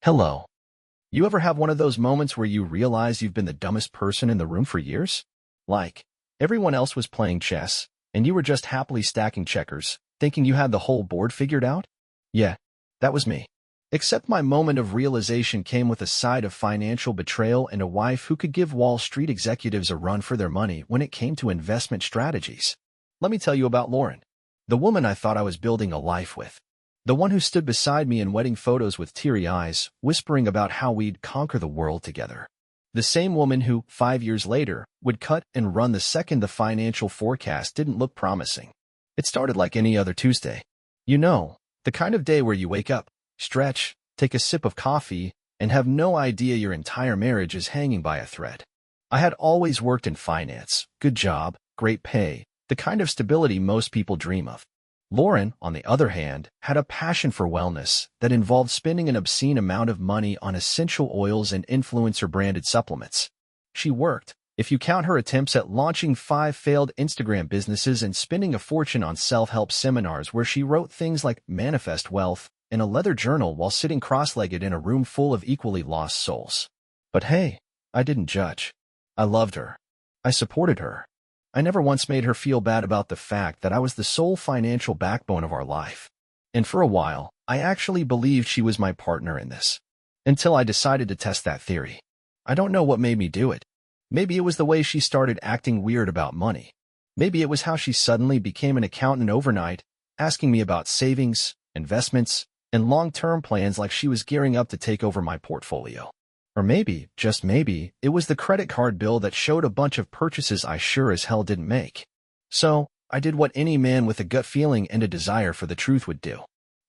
Hello. You ever have one of those moments where you realize you've been the dumbest person in the room for years? Like, everyone else was playing chess, and you were just happily stacking checkers, thinking you had the whole board figured out? Yeah, that was me. Except my moment of realization came with a side of financial betrayal and a wife who could give Wall Street executives a run for their money when it came to investment strategies. Let me tell you about Lauren, the woman I thought I was building a life with. The one who stood beside me in wedding photos with teary eyes, whispering about how we'd conquer the world together. The same woman who, 5 years later, would cut and run the second the financial forecast didn't look promising. It started like any other Tuesday. You know, the kind of day where you wake up, stretch, take a sip of coffee, and have no idea your entire marriage is hanging by a thread. I had always worked in finance, good job, great pay, the kind of stability most people dream of. Lauren, on the other hand, had a passion for wellness that involved spending an obscene amount of money on essential oils and influencer-branded supplements. She worked, if you count her attempts at launching 5 failed Instagram businesses and spending a fortune on self-help seminars where she wrote things like Manifest Wealth in a leather journal while sitting cross-legged in a room full of equally lost souls. But hey, I didn't judge. I loved her. I supported her. I never once made her feel bad about the fact that I was the sole financial backbone of our life. And for a while, I actually believed she was my partner in this. Until I decided to test that theory. I don't know what made me do it. Maybe it was the way she started acting weird about money. Maybe it was how she suddenly became an accountant overnight, asking me about savings, investments, and long-term plans like she was gearing up to take over my portfolio. Or maybe, just maybe, it was the credit card bill that showed a bunch of purchases I sure as hell didn't make. So, I did what any man with a gut feeling and a desire for the truth would do.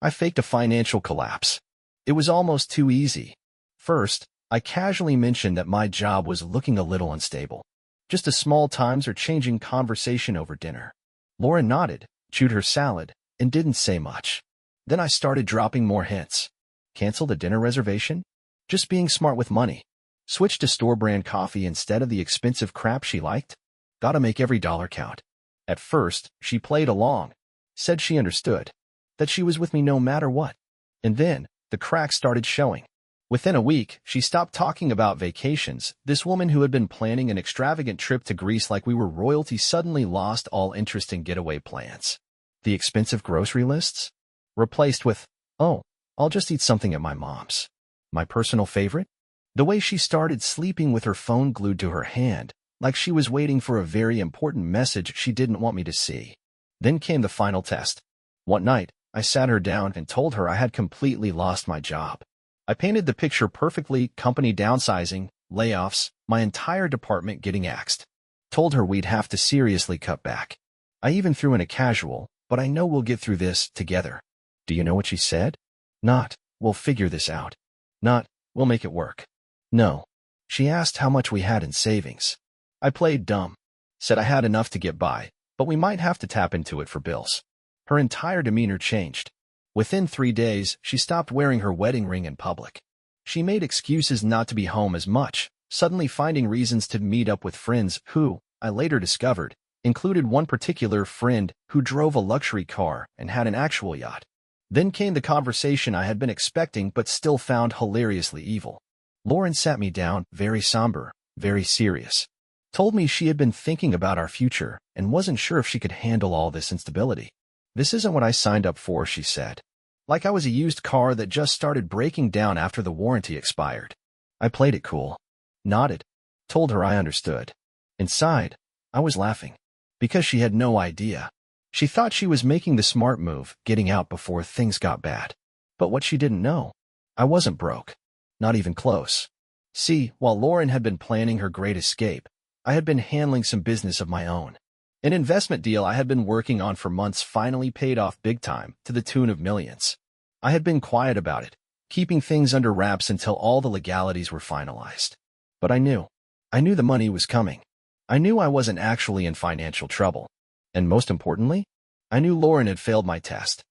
I faked a financial collapse. It was almost too easy. First, I casually mentioned that my job was looking a little unstable. Just a small times or changing conversation over dinner. Lauren nodded, chewed her salad, and didn't say much. Then I started dropping more hints. Cancel the dinner reservation? Just being smart with money. Switch to store-brand coffee instead of the expensive crap she liked. Gotta make every dollar count. At first, she played along. Said she understood. That she was with me no matter what. And then, the cracks started showing. Within a week, she stopped talking about vacations. This woman who had been planning an extravagant trip to Greece like we were royalty suddenly lost all interest in getaway plans. The expensive grocery lists? Replaced with, oh, I'll just eat something at my mom's. My personal favorite? The way she started sleeping with her phone glued to her hand, like she was waiting for a very important message she didn't want me to see. Then came the final test. One night, I sat her down and told her I had completely lost my job. I painted the picture perfectly: company downsizing, layoffs, my entire department getting axed. Told her we'd have to seriously cut back. I even threw in a casual, but I know we'll get through this together. Do you know what she said? Not, we'll figure this out. Not, we'll make it work. No. She asked how much we had in savings. I played dumb. Said I had enough to get by, but we might have to tap into it for bills. Her entire demeanor changed. Within 3 days, she stopped wearing her wedding ring in public. She made excuses not to be home as much, suddenly finding reasons to meet up with friends who, I later discovered, included one particular friend who drove a luxury car and had an actual yacht. Then came the conversation I had been expecting but still found hilariously evil. Lauren sat me down, very somber, very serious. Told me she had been thinking about our future and wasn't sure if she could handle all this instability. This isn't what I signed up for, she said. Like I was a used car that just started breaking down after the warranty expired. I played it cool. Nodded. Told her I understood. Inside, I was laughing. Because she had no idea. She thought she was making the smart move, getting out before things got bad. But what she didn't know, I wasn't broke. Not even close. See, while Lauren had been planning her great escape, I had been handling some business of my own. An investment deal I had been working on for months finally paid off big time, to the tune of millions. I had been quiet about it, keeping things under wraps until all the legalities were finalized. But I knew the money was coming. I knew I wasn't actually in financial trouble. And most importantly, I knew Lauren had failed my test.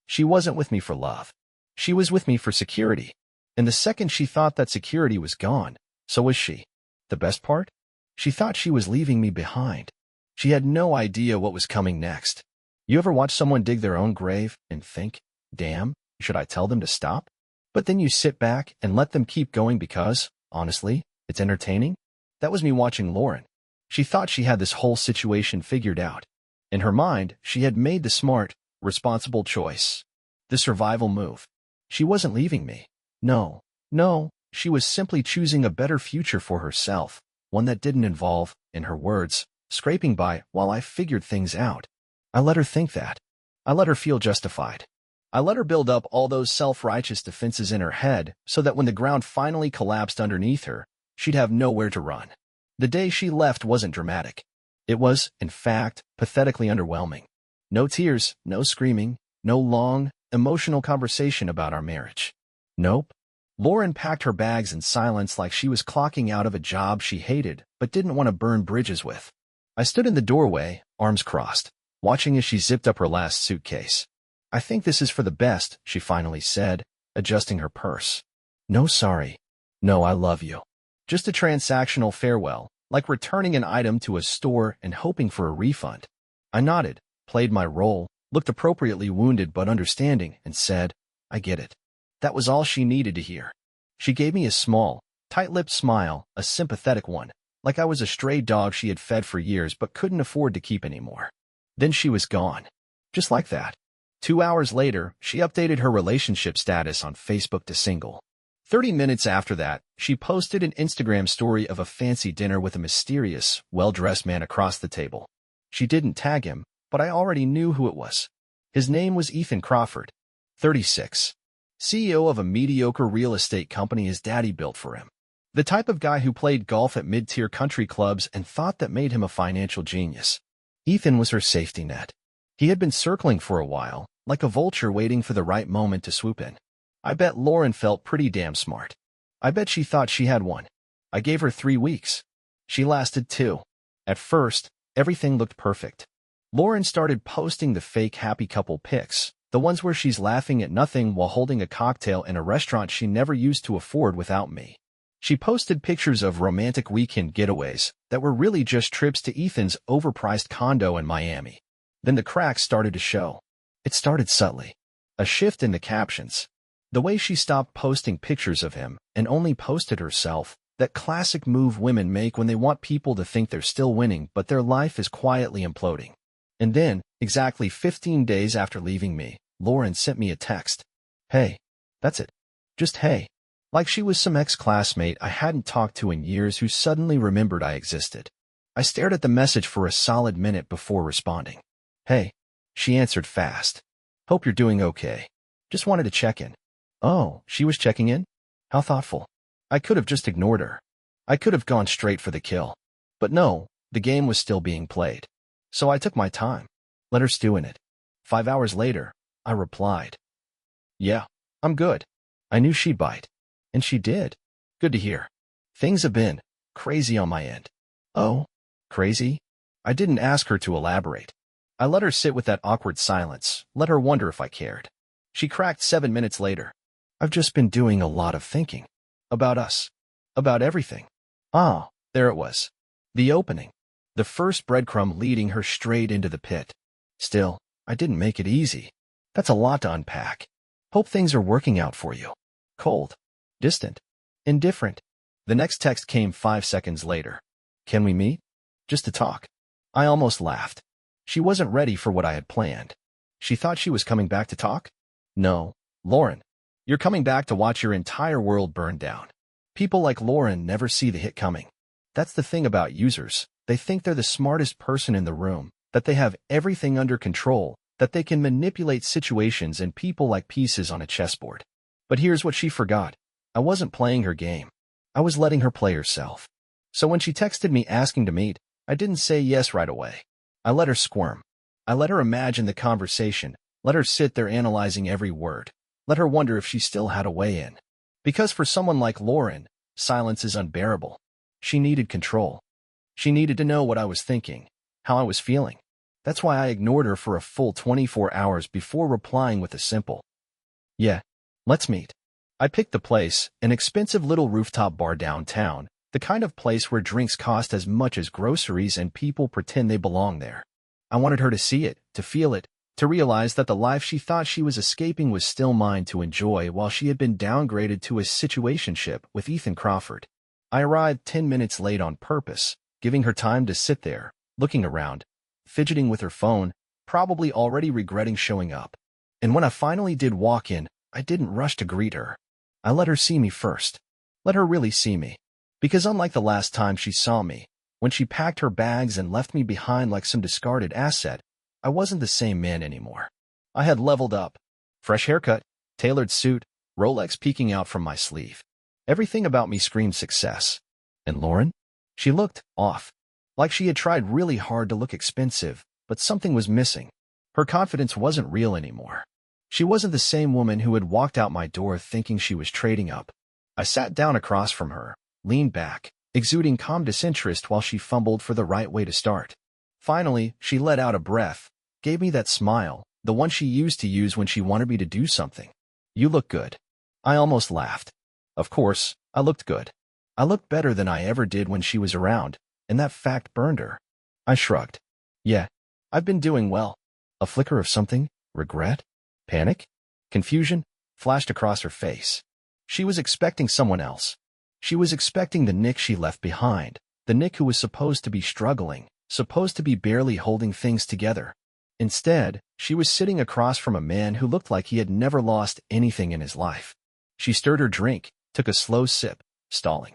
She wasn't with me for love. She was with me for security. And the second she thought that security was gone, so was she. The best part? She thought she was leaving me behind. She had no idea what was coming next. You ever watch someone dig their own grave and think, damn, should I tell them to stop? But then you sit back and let them keep going because, honestly, it's entertaining. That was me watching Lauren. She thought she had this whole situation figured out. In her mind, she had made the smart, responsible choice. The survival move. She wasn't leaving me. No, she was simply choosing a better future for herself, one that didn't involve, in her words, scraping by while I figured things out. I let her think that. I let her feel justified. I let her build up all those self-righteous defenses in her head so that when the ground finally collapsed underneath her, she'd have nowhere to run. The day she left wasn't dramatic. It was, in fact, pathetically underwhelming. No tears, no screaming, no long, emotional conversation about our marriage. Nope. Lauren packed her bags in silence like she was clocking out of a job she hated but didn't want to burn bridges with. I stood in the doorway, arms crossed, watching as she zipped up her last suitcase. I think this is for the best, she finally said, adjusting her purse. No sorry. No I love you. Just a transactional farewell, like returning an item to a store and hoping for a refund. I nodded, played my role, looked appropriately wounded but understanding, and said, I get it. That was all she needed to hear. She gave me a small, tight-lipped smile, a sympathetic one, like I was a stray dog she had fed for years but couldn't afford to keep anymore. Then she was gone. Just like that. 2 hours later, she updated her relationship status on Facebook to single. 30 minutes after that, she posted an Instagram story of a fancy dinner with a mysterious, well-dressed man across the table. She didn't tag him, but I already knew who it was. His name was Ethan Crawford, 36. CEO of a mediocre real estate company his daddy built for him. The type of guy who played golf at mid-tier country clubs and thought that made him a financial genius. Ethan was her safety net. He had been circling for a while, like a vulture waiting for the right moment to swoop in. I bet Lauren felt pretty damn smart. I bet she thought she had one. I gave her 3 weeks. She lasted 2. At first, everything looked perfect. Lauren started posting the fake happy couple pics, the ones where she's laughing at nothing while holding a cocktail in a restaurant she never used to afford without me. She posted pictures of romantic weekend getaways that were really just trips to Ethan's overpriced condo in Miami. Then the cracks started to show. It started subtly. A shift in the captions. The way she stopped posting pictures of him and only posted herself, that classic move women make when they want people to think they're still winning but their life is quietly imploding. And then, exactly 15 days after leaving me, Lauren sent me a text. Hey. That's it. Just hey. Like she was some ex-classmate I hadn't talked to in years who suddenly remembered I existed. I stared at the message for a solid minute before responding. Hey. She answered fast. Hope you're doing okay. Just wanted to check in. Oh, she was checking in? How thoughtful. I could have just ignored her. I could have gone straight for the kill. But no, the game was still being played. So I took my time. Let her stew in it. 5 hours later, I replied. Yeah, I'm good. I knew she'd bite. And she did. Good to hear. Things have been crazy on my end. Oh? Crazy? I didn't ask her to elaborate. I let her sit with that awkward silence, let her wonder if I cared. She cracked 7 minutes later. I've just been doing a lot of thinking. About us. About everything. Ah, there it was. The opening. The first breadcrumb leading her straight into the pit. Still, I didn't make it easy. That's a lot to unpack. Hope things are working out for you. Cold. Distant. Indifferent. The next text came 5 seconds later. Can we meet? Just to talk. I almost laughed. She wasn't ready for what I had planned. She thought she was coming back to talk? No, Lauren. You're coming back to watch your entire world burn down. People like Lauren never see the hit coming. That's the thing about users. They think they're the smartest person in the room, that they have everything under control, that they can manipulate situations and people like pieces on a chessboard. But here's what she forgot. I wasn't playing her game. I was letting her play herself. So when she texted me asking to meet, I didn't say yes right away. I let her squirm. I let her imagine the conversation, let her sit there analyzing every word, let her wonder if she still had a way in. Because for someone like Lauren, silence is unbearable. She needed control. She needed to know what I was thinking, how I was feeling. That's why I ignored her for a full 24 hours before replying with a simple, yeah, let's meet. I picked the place, an expensive little rooftop bar downtown, the kind of place where drinks cost as much as groceries and people pretend they belong there. I wanted her to see it, to feel it, To realize that the life she thought she was escaping was still mine to enjoy while she had been downgraded to a situationship with Ethan Crawford. I arrived 10 minutes late on purpose, giving her time to sit there, looking around, fidgeting with her phone, probably already regretting showing up. And when I finally did walk in, I didn't rush to greet her. I let her see me first. Let her really see me. Because unlike the last time she saw me, when she packed her bags and left me behind like some discarded asset, I wasn't the same man anymore. I had leveled up. Fresh haircut, tailored suit, Rolex peeking out from my sleeve. Everything about me screamed success. And Lauren? She looked off. Like she had tried really hard to look expensive, but something was missing. Her confidence wasn't real anymore. She wasn't the same woman who had walked out my door thinking she was trading up. I sat down across from her, leaned back, exuding calm disinterest while she fumbled for the right way to start. Finally, she let out a breath, gave me that smile, the one she used to use when she wanted me to do something. You look good. I almost laughed. Of course, I looked good. I looked better than I ever did when she was around, and that fact burned her. I shrugged. Yeah, I've been doing well. A flicker of something, regret, panic, confusion, flashed across her face. She was expecting someone else. She was expecting the Nick she left behind, the Nick who was supposed to be struggling, supposed to be barely holding things together. Instead, she was sitting across from a man who looked like he had never lost anything in his life. She stirred her drink, took a slow sip, stalling.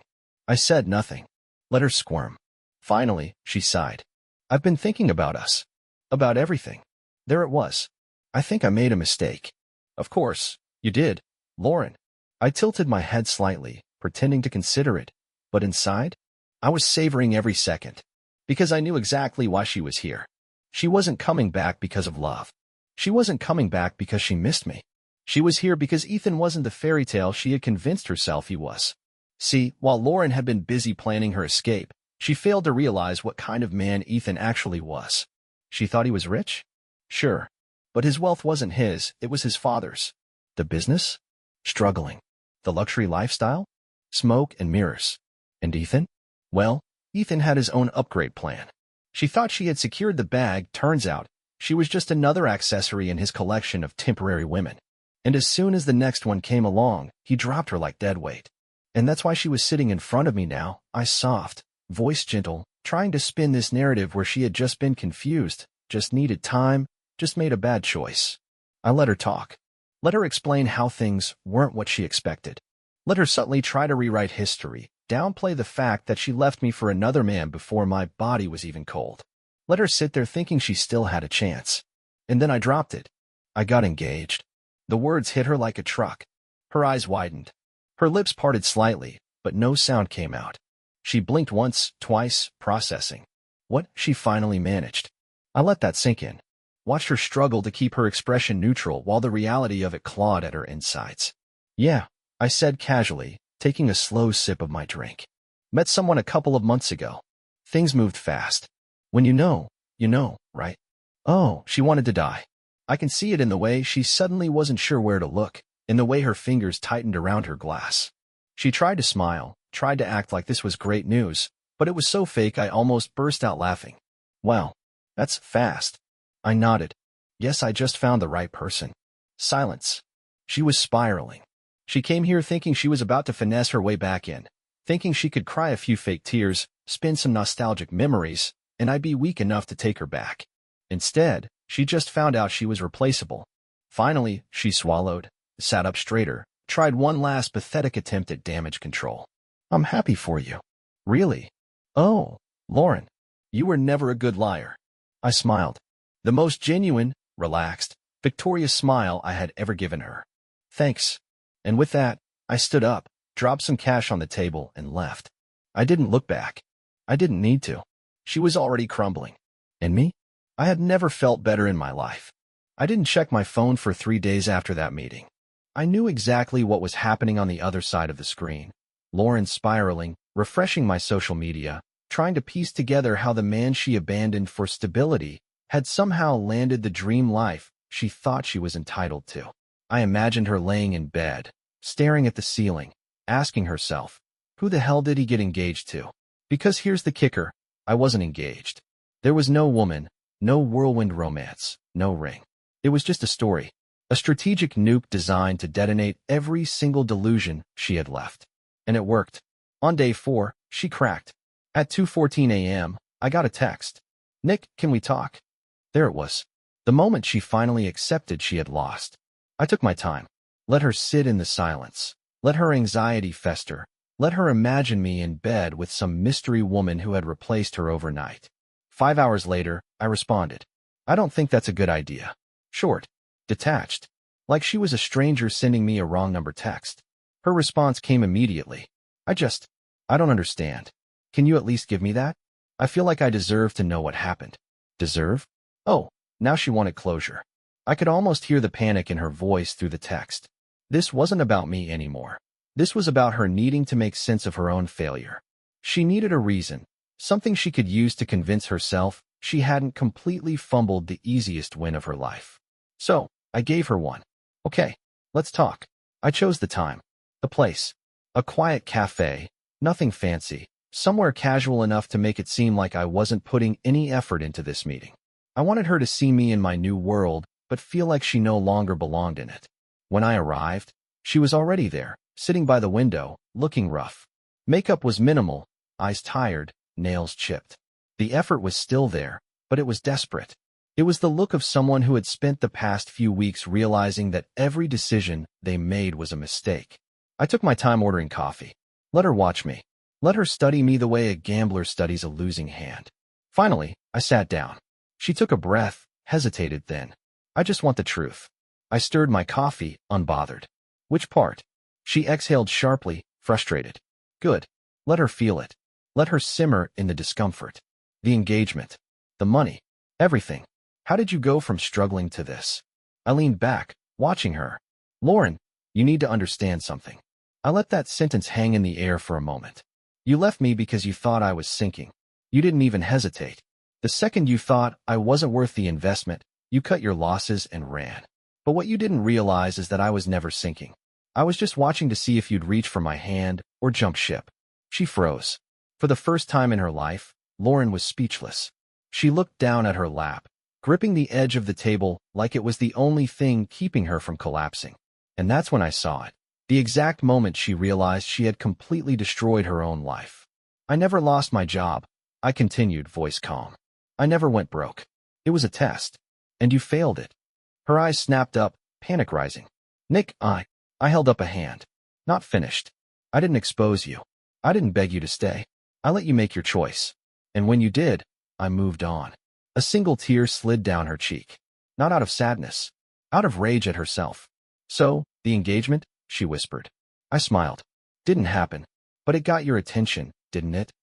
I said nothing. Let her squirm. Finally, she sighed. I've been thinking about us. About everything. There it was. I think I made a mistake. Of course, you did, Lauren. I tilted my head slightly, pretending to consider it, but inside, I was savoring every second. Because I knew exactly why she was here. She wasn't coming back because of love. She wasn't coming back because she missed me. She was here because Ethan wasn't the fairy tale she had convinced herself he was. See, while Lauren had been busy planning her escape, she failed to realize what kind of man Ethan actually was. She thought he was rich? Sure. But his wealth wasn't his, it was his father's. The business? Struggling. The luxury lifestyle? Smoke and mirrors. And Ethan? Well, Ethan had his own upgrade plan. She thought she had secured the bag, turns out, she was just another accessory in his collection of temporary women. And as soon as the next one came along, he dropped her like dead weight. And that's why she was sitting in front of me now, eyes soft, voice gentle, trying to spin this narrative where she had just been confused, just needed time, just made a bad choice. I let her talk. Let her explain how things weren't what she expected. Let her subtly try to rewrite history, downplay the fact that she left me for another man before my body was even cold. Let her sit there thinking she still had a chance. And then I dropped it. I got engaged. The words hit her like a truck. Her eyes widened. Her lips parted slightly, but no sound came out. She blinked once, twice, processing. What? She finally managed. I let that sink in. Watched her struggle to keep her expression neutral while the reality of it clawed at her insides. Yeah, I said casually, taking a slow sip of my drink. Met someone a couple of months ago. Things moved fast. When you know, right? Oh, she wanted to die. I can see it in the way she suddenly wasn't sure where to look, in the way her fingers tightened around her glass. She tried to smile, tried to act like this was great news, but it was so fake I almost burst out laughing. Well, that's fast. I nodded. Yes, I just found the right person. Silence. She was spiraling. She came here thinking she was about to finesse her way back in, thinking she could cry a few fake tears, spin some nostalgic memories, and I'd be weak enough to take her back. Instead, she just found out she was replaceable. Finally, she swallowed, sat up straighter, tried one last pathetic attempt at damage control. I'm happy for you. Really? Oh, Lauren, you were never a good liar. I smiled. The most genuine, relaxed, victorious smile I had ever given her. Thanks. And with that, I stood up, dropped some cash on the table, and left. I didn't look back. I didn't need to. She was already crumbling. And me? I had never felt better in my life. I didn't check my phone for 3 days after that meeting. I knew exactly what was happening on the other side of the screen. Lauren spiraling, refreshing my social media, trying to piece together how the man she abandoned for stability had somehow landed the dream life she thought she was entitled to. I imagined her laying in bed, staring at the ceiling, asking herself, who the hell did he get engaged to? Because here's the kicker, I wasn't engaged. There was no woman, no whirlwind romance, no ring. It was just a story. A strategic nuke designed to detonate every single delusion she had left. And it worked. On day 4, she cracked. At 2:14 a.m., I got a text. "Nick, can we talk?" There it was. The moment she finally accepted she had lost. I took my time. Let her sit in the silence. Let her anxiety fester. Let her imagine me in bed with some mystery woman who had replaced her overnight. 5 hours later, I responded. "I don't think that's a good idea." Short. Detached. Like she was a stranger sending me a wrong number text. Her response came immediately. I don't understand. Can you at least give me that? I feel like I deserve to know what happened." Deserve? Oh, now she wanted closure. I could almost hear the panic in her voice through the text. This wasn't about me anymore. This was about her needing to make sense of her own failure. She needed a reason, something she could use to convince herself she hadn't completely fumbled the easiest win of her life. So, I gave her one. "Okay, let's talk." I chose the time. The place. A quiet cafe, nothing fancy, somewhere casual enough to make it seem like I wasn't putting any effort into this meeting. I wanted her to see me in my new world, but feel like she no longer belonged in it. When I arrived, she was already there, sitting by the window, looking rough. Makeup was minimal, eyes tired, nails chipped. The effort was still there, but it was desperate. It was the look of someone who had spent the past few weeks realizing that every decision they made was a mistake. I took my time ordering coffee. Let her watch me. Let her study me the way a gambler studies a losing hand. Finally, I sat down. She took a breath, hesitated then. "I just want the truth." I stirred my coffee, unbothered. "Which part?" She exhaled sharply, frustrated. "Good. Let her feel it. Let her simmer in the discomfort. The engagement. The money. Everything. How did you go from struggling to this?" I leaned back, watching her. "Lauren, you need to understand something." I let that sentence hang in the air for a moment. "You left me because you thought I was sinking. You didn't even hesitate. The second you thought I wasn't worth the investment, you cut your losses and ran. But what you didn't realize is that I was never sinking. I was just watching to see if you'd reach for my hand or jump ship." She froze. For the first time in her life, Lauren was speechless. She looked down at her lap, gripping the edge of the table like it was the only thing keeping her from collapsing. And that's when I saw it. The exact moment she realized she had completely destroyed her own life. "I never lost my job," I continued, voice calm. "I never went broke. It was a test. And you failed it." Her eyes snapped up, panic rising. "Nick, I held up a hand. Not finished. I didn't expose you. I didn't beg you to stay. I let you make your choice. And when you did, I moved on." A single tear slid down her cheek. Not out of sadness. Out of rage at herself. "So, the engagement?" she whispered. I smiled. "Didn't happen. But it got your attention, didn't it?"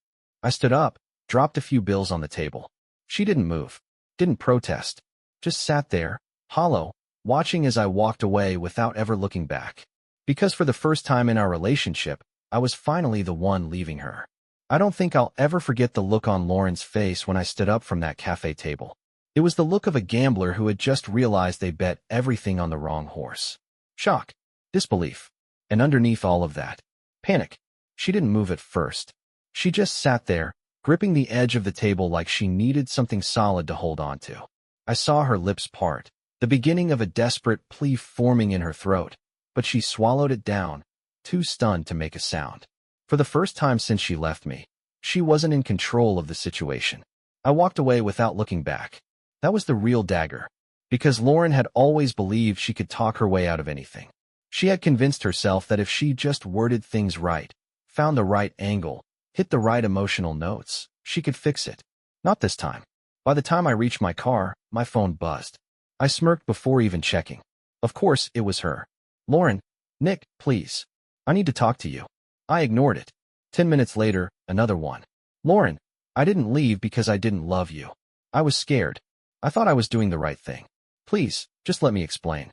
I stood up, dropped a few bills on the table. She didn't move. Didn't protest. Just sat there, hollow, watching as I walked away without ever looking back. Because for the first time in our relationship, I was finally the one leaving her. I don't think I'll ever forget the look on Lauren's face when I stood up from that cafe table. It was the look of a gambler who had just realized they bet everything on the wrong horse. Shock. Disbelief. And underneath all of that, panic. She didn't move at first. She just sat there, gripping the edge of the table like she needed something solid to hold on to. I saw her lips part, the beginning of a desperate plea forming in her throat, but she swallowed it down, too stunned to make a sound. For the first time since she left me, she wasn't in control of the situation. I walked away without looking back. That was the real dagger, because Lauren had always believed she could talk her way out of anything. She had convinced herself that if she just worded things right, found the right angle, hit the right emotional notes, she could fix it. Not this time. By the time I reached my car, my phone buzzed. I smirked before even checking. Of course, it was her. "Lauren, Nick, please. I need to talk to you." I ignored it. 10 minutes later, another one. "Lauren, I didn't leave because I didn't love you. I was scared. I thought I was doing the right thing. Please, just let me explain."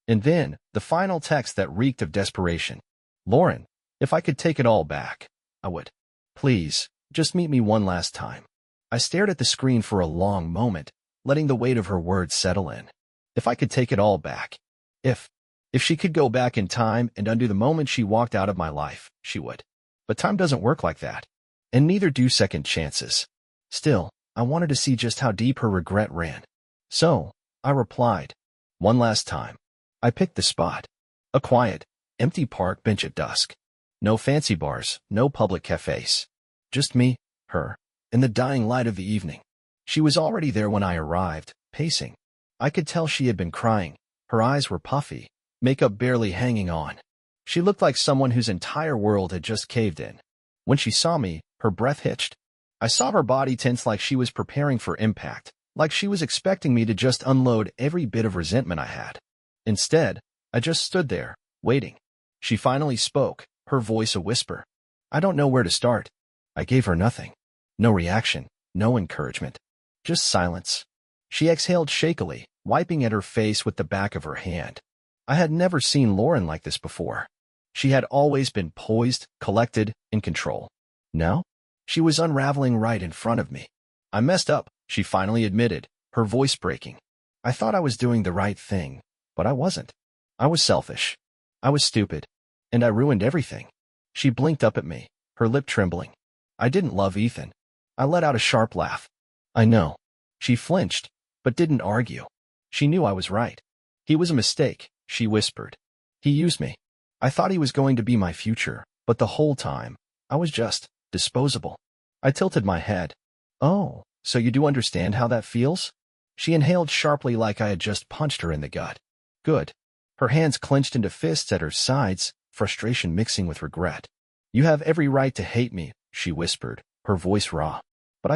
And then, the final text that reeked of desperation. "Lauren, if I could take it all back, I would. Please, just meet me one last time." I stared at the screen for a long moment, letting the weight of her words settle in. If I could take it all back. If she could go back in time and undo the moment she walked out of my life, she would. But time doesn't work like that. And neither do second chances. Still, I wanted to see just how deep her regret ran. So, I replied, One last time. I picked the spot. A quiet, empty park bench at dusk. No fancy bars, no public cafes. Just me, her, in the dying light of the evening. She was already there when I arrived, pacing. I could tell she had been crying. Her eyes were puffy, makeup barely hanging on. She looked like someone whose entire world had just caved in. When she saw me, her breath hitched. I saw her body tense like she was preparing for impact, like she was expecting me to just unload every bit of resentment I had. Instead, I just stood there, waiting. She finally spoke, her voice a whisper. I don't know where to start. I gave her nothing. No reaction, no encouragement. Just silence. She exhaled shakily, wiping at her face with the back of her hand. I had never seen Lauren like this before. She had always been poised, collected, in control. Now, she was unraveling right in front of me. I messed up, she finally admitted, her voice breaking. I thought I was doing the right thing, but I wasn't. I was selfish. I was stupid. And I ruined everything. She blinked up at me, her lip trembling. I didn't love Ethan. I let out a sharp laugh. I know. She flinched, but didn't argue. She knew I was right. He was a mistake, she whispered. He used me. I thought he was going to be my future, but the whole time, I was just disposable. I tilted my head. Oh, so you do understand how that feels? She inhaled sharply like I had just punched her in the gut. Good. Her hands clenched into fists at her sides, frustration mixing with regret. You have every right to hate me, she whispered, her voice raw. But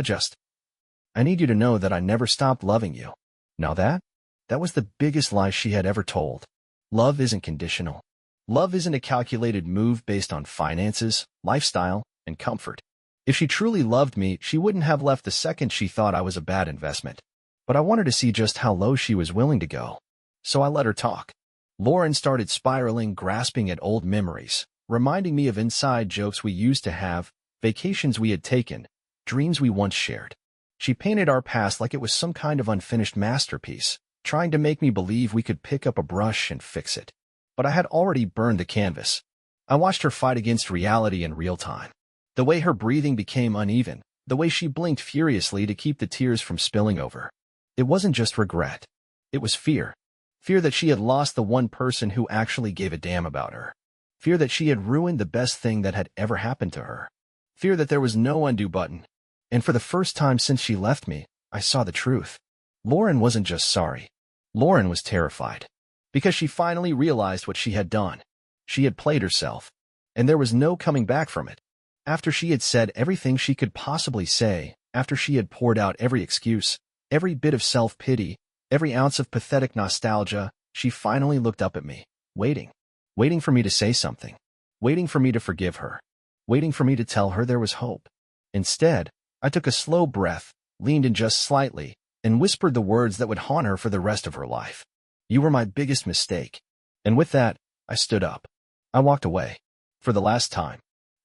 I need you to know that I never stopped loving you. Now that was the biggest lie she had ever told. Love isn't conditional. Love isn't a calculated move based on finances, lifestyle, and comfort. If she truly loved me, she wouldn't have left the second she thought I was a bad investment. But I wanted to see just how low she was willing to go. So I let her talk. Lauren started spiraling, grasping at old memories, reminding me of inside jokes we used to have, vacations we had taken, dreams we once shared. She painted our past like it was some kind of unfinished masterpiece, trying to make me believe we could pick up a brush and fix it. But I had already burned the canvas. I watched her fight against reality in real time. The way her breathing became uneven, the way she blinked furiously to keep the tears from spilling over. It wasn't just regret. It was fear. Fear that she had lost the one person who actually gave a damn about her. Fear that she had ruined the best thing that had ever happened to her. Fear that there was no undo button. And for the first time since she left me, I saw the truth. Lauren wasn't just sorry. Lauren was terrified. Because she finally realized what she had done. She had played herself. And there was no coming back from it. After she had said everything she could possibly say, after she had poured out every excuse, every bit of self-pity, every ounce of pathetic nostalgia, she finally looked up at me, waiting. Waiting for me to say something. Waiting for me to forgive her. Waiting for me to tell her there was hope. Instead, I took a slow breath, leaned in just slightly, and whispered the words that would haunt her for the rest of her life. You were my biggest mistake. And with that, I stood up. I walked away. For the last time.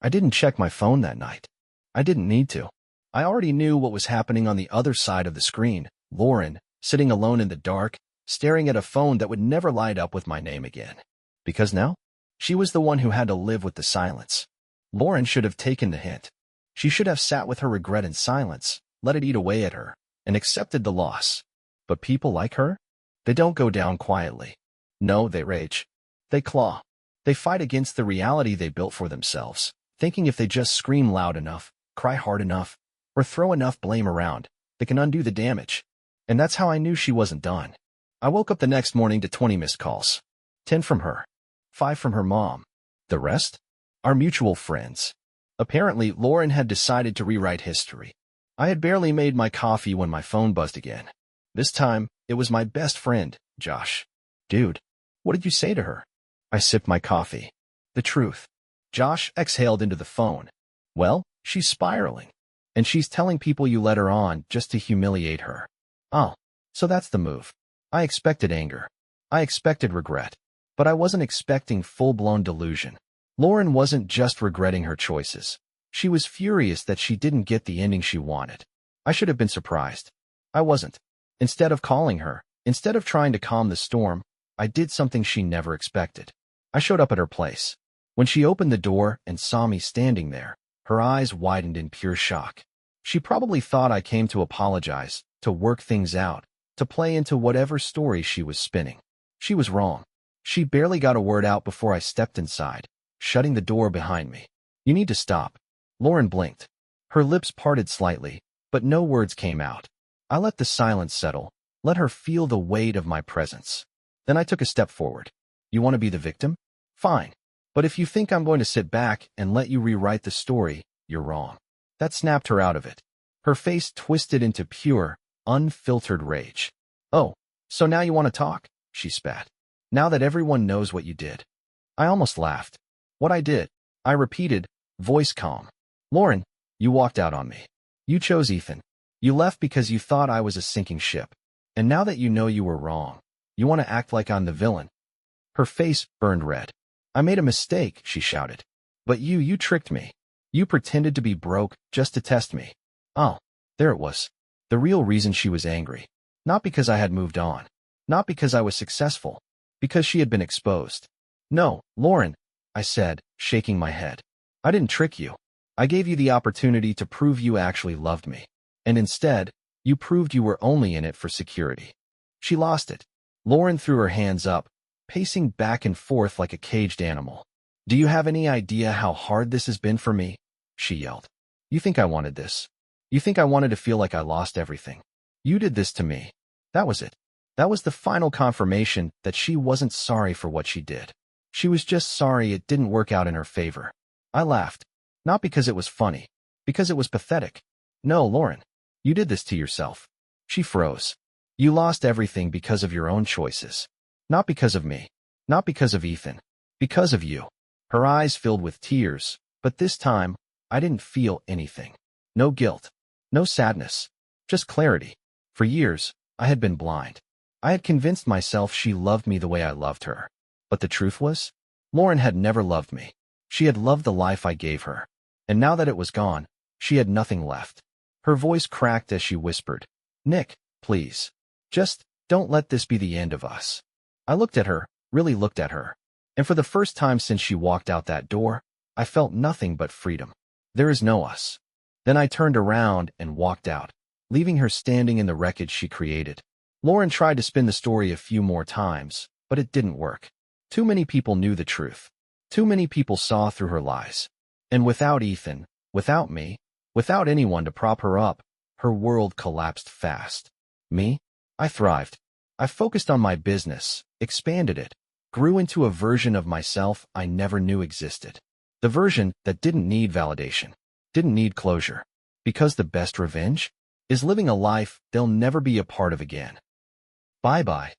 I didn't check my phone that night. I didn't need to. I already knew what was happening on the other side of the screen. Lauren, sitting alone in the dark, staring at a phone that would never light up with my name again. Because now, she was the one who had to live with the silence. Lauren should have taken the hint. She should have sat with her regret in silence, let it eat away at her, and accepted the loss. But people like her? They don't go down quietly. No, they rage. They claw. They fight against the reality they built for themselves, thinking if they just scream loud enough, cry hard enough, or throw enough blame around, they can undo the damage. And that's how I knew she wasn't done. I woke up the next morning to 20 missed calls. 10 from her. 5 from her mom. The rest? Our mutual friends. Apparently, Lauren had decided to rewrite history. I had barely made my coffee when my phone buzzed again. This time, it was my best friend, Josh. Dude, what did you say to her? I sipped my coffee. The truth. Josh exhaled into the phone. Well, she's spiraling. And she's telling people you let her on just to humiliate her. Oh, so that's the move. I expected anger. I expected regret. But I wasn't expecting full-blown delusion. Lauren wasn't just regretting her choices. She was furious that she didn't get the ending she wanted. I should have been surprised. I wasn't. Instead of calling her, instead of trying to calm the storm, I did something she never expected. I showed up at her place. When she opened the door and saw me standing there, her eyes widened in pure shock. She probably thought I came to apologize, to work things out, to play into whatever story she was spinning. She was wrong. She barely got a word out before I stepped inside, shutting the door behind me. You need to stop. Lauren blinked. Her lips parted slightly, but no words came out. I let the silence settle, let her feel the weight of my presence. Then I took a step forward. You want to be the victim? Fine. But if you think I'm going to sit back and let you rewrite the story, you're wrong. That snapped her out of it. Her face twisted into pure, unfiltered rage. Oh, so now you want to talk? She spat. Now that everyone knows what you did. I almost laughed. What I did, I repeated, voice calm. Lauren, you walked out on me. You chose Ethan. You left because you thought I was a sinking ship. And now that you know you were wrong, you want to act like I'm the villain. Her face burned red. I made a mistake, she shouted. But you tricked me. You pretended to be broke just to test me. Oh, there it was. The real reason she was angry. Not because I had moved on. Not because I was successful. Because she had been exposed. No, Lauren, I said, shaking my head. I didn't trick you. I gave you the opportunity to prove you actually loved me. And instead, you proved you were only in it for security. She lost it. Lauren threw her hands up, pacing back and forth like a caged animal. Do you have any idea how hard this has been for me? She yelled. You think I wanted this? You think I wanted to feel like I lost everything? You did this to me. That was it. That was the final confirmation that she wasn't sorry for what she did. She was just sorry it didn't work out in her favor. I laughed. Not because it was funny. Because it was pathetic. No, Lauren. You did this to yourself. She froze. You lost everything because of your own choices. Not because of me. Not because of Ethan. Because of you. Her eyes filled with tears, but this time, I didn't feel anything. No guilt. No sadness. Just clarity. For years, I had been blind. I had convinced myself she loved me the way I loved her. But the truth was, Lauren had never loved me. She had loved the life I gave her. And now that it was gone, she had nothing left. Her voice cracked as she whispered, Nick, please. Just don't let this be the end of us. I looked at her, really looked at her. And for the first time since she walked out that door, I felt nothing but freedom. There is no us. Then I turned around and walked out, leaving her standing in the wreckage she created. Lauren tried to spin the story a few more times, but it didn't work. Too many people knew the truth. Too many people saw through her lies. And without Ethan, without me, without anyone to prop her up, her world collapsed fast. Me? I thrived. I focused on my business, expanded it, grew into a version of myself I never knew existed. The version that didn't need validation, didn't need closure. Because the best revenge is living a life they'll never be a part of again. Bye-bye.